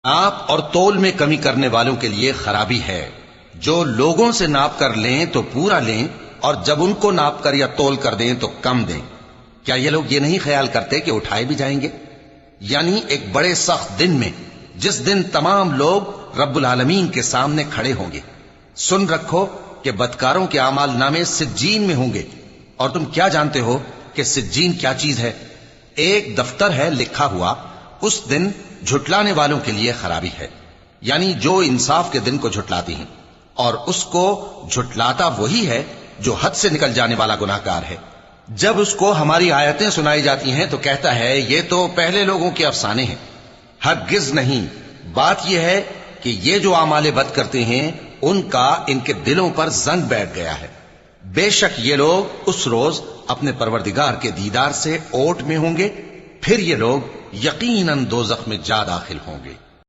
ناپ اور تول میں کمی کرنے والوں کے لیے خرابی ہے، جو لوگوں سے ناپ کر لیں تو پورا لیں، اور جب ان کو ناپ کر یا تول کر دیں تو کم دیں۔ کیا یہ لوگ یہ نہیں خیال کرتے کہ اٹھائے بھی جائیں گے؟ یعنی ایک بڑے سخت دن میں، جس دن تمام لوگ رب العالمین کے سامنے کھڑے ہوں گے۔ سن رکھو کہ بدکاروں کے اعمال نامے سجین میں ہوں گے، اور تم کیا جانتے ہو کہ سجین کیا چیز ہے؟ ایک دفتر ہے لکھا ہوا، اس دن جھٹلانے والوں کے لیے خرابی ہے، یعنی جو انصاف کے دن کو جھٹلاتی ہیں، اور اس کو جھٹلاتا وہی ہے جو حد سے نکل جانے والا گناہ گار ہے۔ جب اس کو ہماری آیتیں سنائی جاتی ہیں تو کہتا ہے یہ تو پہلے لوگوں کے افسانے ہیں۔ ہرگز نہیں، بات یہ ہے کہ یہ جو اعمال بد کرتے ہیں ان کا ان کے دلوں پر زنگ بیٹھ گیا ہے۔ بے شک یہ لوگ اس روز اپنے پروردگار کے دیدار سے اوٹ میں ہوں گے، پھر یہ لوگ یقیناً دوزخ میں جا داخل ہوں گے۔